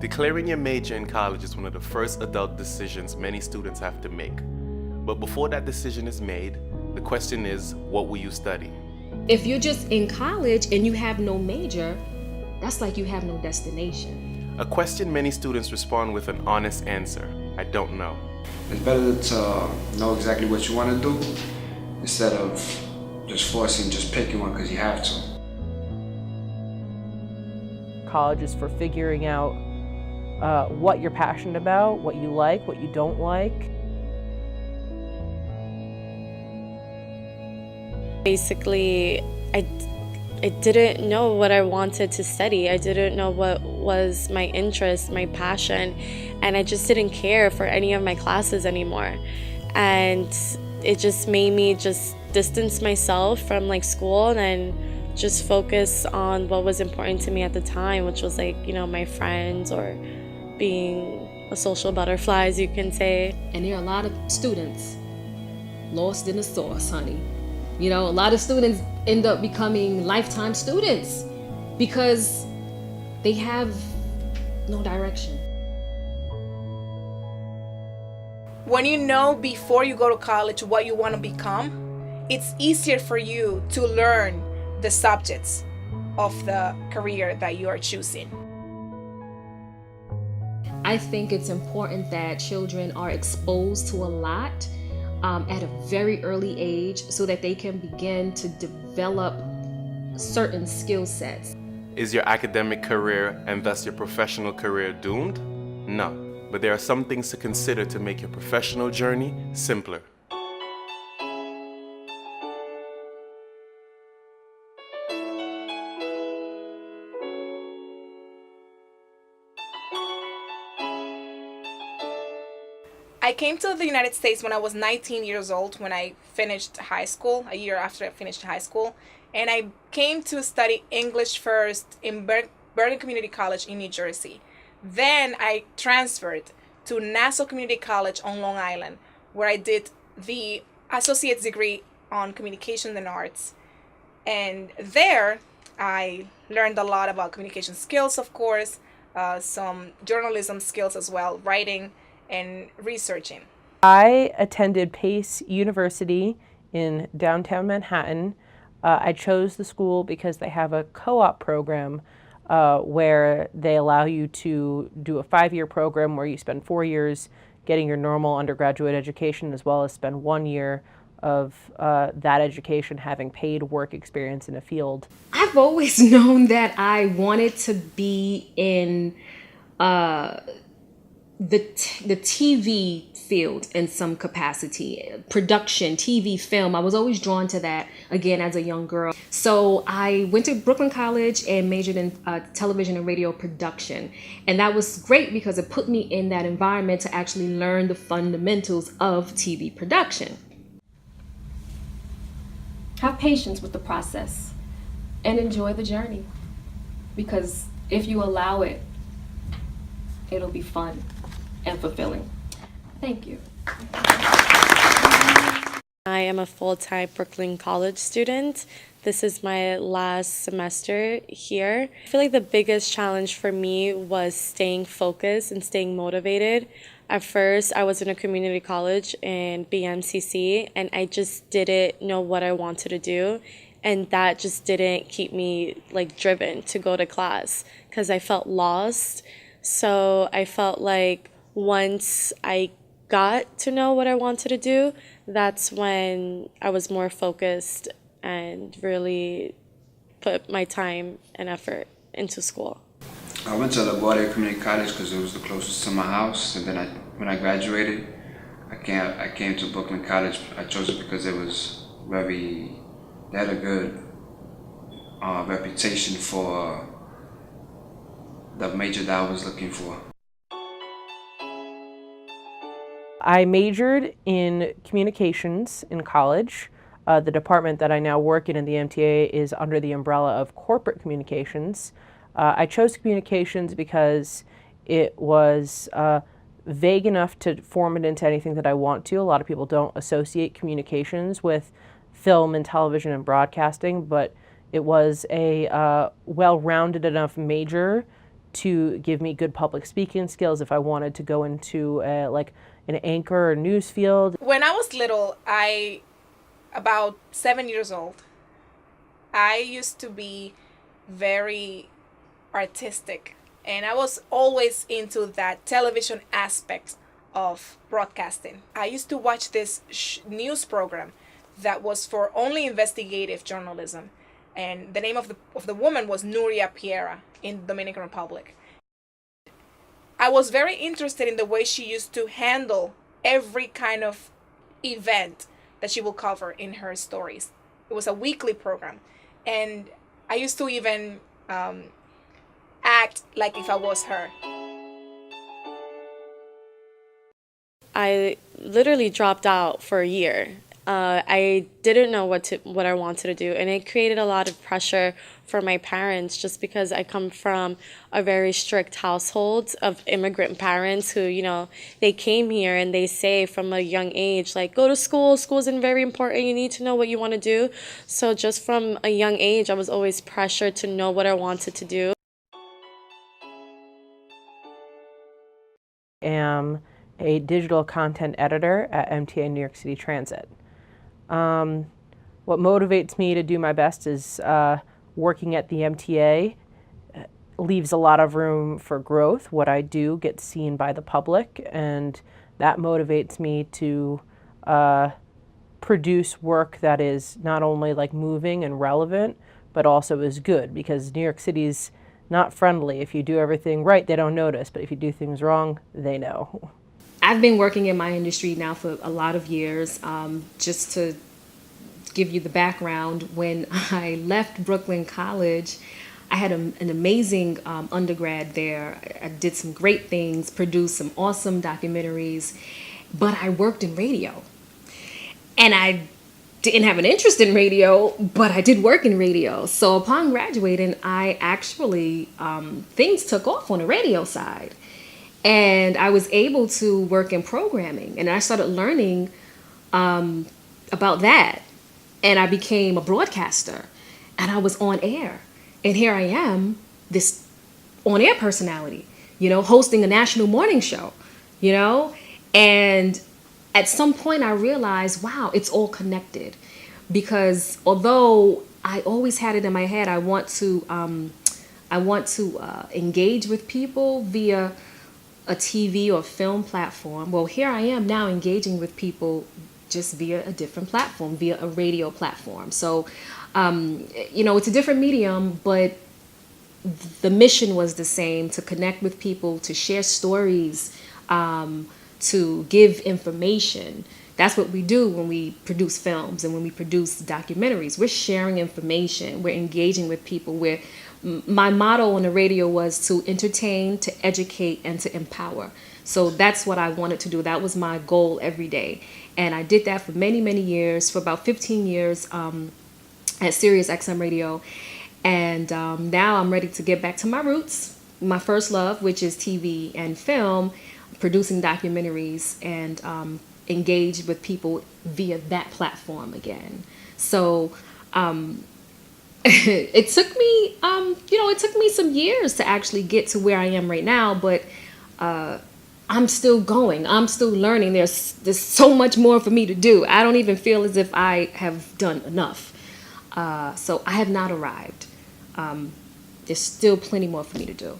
Declaring your major in college is one of the first adult decisions many students have to make. But before that decision is made, the question is, what will you study? If you're just in college and you have no major, that's like you have no destination. A question many students respond with an honest answer: I don't know. It's better to know exactly what you want to do instead of just forcing, just picking one because you have to. College is for figuring out what you're passionate about, what you like, what you don't like. Basically, I didn't know what I wanted to study. I didn't know what was my interest, my passion, and I just didn't care for any of my classes anymore. And it just made me just distance myself from school and then just focus on what was important to me at the time, which was my friends or being a social butterfly, as you can say. And there are a lot of students lost in the sauce, honey. A lot of students end up becoming lifetime students because they have no direction. When you know before you go to college what you want to become, it's easier for you to learn the subjects of the career that you are choosing. I think it's important that children are exposed to a lot at a very early age so that they can begin to develop certain skill sets. Is your academic career and thus your professional career doomed? No, but there are some things to consider to make your professional journey simpler. I came to the United States when I was 19 years old, when I finished high school, a year after I finished high school. And I came to study English first in Bergen Community College in New Jersey. Then I transferred to Nassau Community College on Long Island, where I did the associate's degree on communication and arts. And there I learned a lot about communication skills, of course, some journalism skills as well, writing and researching. I attended Pace University in downtown Manhattan. I chose the school because they have a co-op program where they allow you to do a 5-year program where you spend 4 years getting your normal undergraduate education, as well as spend 1 year of that education having paid work experience in a field. I've always known that I wanted to be in the TV field in some capacity, production, TV, film. I was always drawn to that, again, as a young girl. So I went to Brooklyn College and majored in television and radio production. And that was great because it put me in that environment to actually learn the fundamentals of TV production. Have patience with the process and enjoy the journey, because if you allow it, it'll be fun and fulfilling. Thank you. I am a full-time Brooklyn College student. This is my last semester here. I feel like the biggest challenge for me was staying focused and staying motivated. At first, I was in a community college in BMCC, and I just didn't know what I wanted to do. And that just didn't keep me driven to go to class because I felt lost. So I felt like once I got to know what I wanted to do, that's when I was more focused and really put my time and effort into school. I went to LaGuardia Community College because it was the closest to my house, and then when I graduated, I came to Brooklyn College. I chose it because it was they had a good reputation for the major that I was looking for. I majored in communications in college. The department that I now work in the MTA is under the umbrella of corporate communications. I chose communications because it was vague enough to form it into anything that I want to. A lot of people don't associate communications with film and television and broadcasting, but it was a well-rounded enough major to give me good public speaking skills if I wanted to go into like an anchor or news field. When I was little, about 7 years old, I used to be very artistic, and I was always into that television aspect of broadcasting. I used to watch this news program that was for only investigative journalism, and the name of the woman was Nuria Piera in the Dominican Republic. I was very interested in the way she used to handle every kind of event that she will cover in her stories. It was a weekly program, and I used to even act like if I was her. I literally dropped out for a year. I didn't know what I wanted to do, and it created a lot of pressure for my parents just because I come from a very strict household of immigrant parents who, they came here and they say from a young age, like, go to school, school's very important, you need to know what you want to do. So just from a young age, I was always pressured to know what I wanted to do. I am a digital content editor at MTA New York City Transit. What motivates me to do my best is working at the MTA leaves a lot of room for growth. What I do gets seen by the public, and that motivates me to produce work that is not only like moving and relevant, but also is good, because New York City's not friendly. If you do everything right, they don't notice, but if you do things wrong, they know. I've been working in my industry now for a lot of years. Just to give you the background, when I left Brooklyn College, I had an amazing undergrad there. I did some great things, produced some awesome documentaries, but I worked in radio. And I didn't have an interest in radio, but I did work in radio. So upon graduating, I actually, things took off on the radio side. And I was able to work in programming, and I started learning about that. And I became a broadcaster, and I was on air. And here I am, this on-air personality, hosting a national morning show, And at some point I realized, wow, it's all connected. Because although I always had it in my head, I want to engage with people via a TV or film platform. Well, here I am now engaging with people just via a different platform, via a radio platform. So, it's a different medium, but the mission was the same: to connect with people, to share stories, to give information. That's what we do when we produce films and when we produce documentaries. We're sharing information. We're engaging with people. My motto on the radio was to entertain, to educate, and to empower. So that's what I wanted to do. That was my goal every day. And I did that for many, many years, for about 15 years at Sirius XM Radio. And now I'm ready to get back to my roots, my first love, which is TV and film, producing documentaries, and engage with people via that platform again. So it took me, it took me some years to actually get to where I am right now, but I'm still going. I'm still learning. There's so much more for me to do. I don't even feel as if I have done enough. So I have not arrived. There's still plenty more for me to do.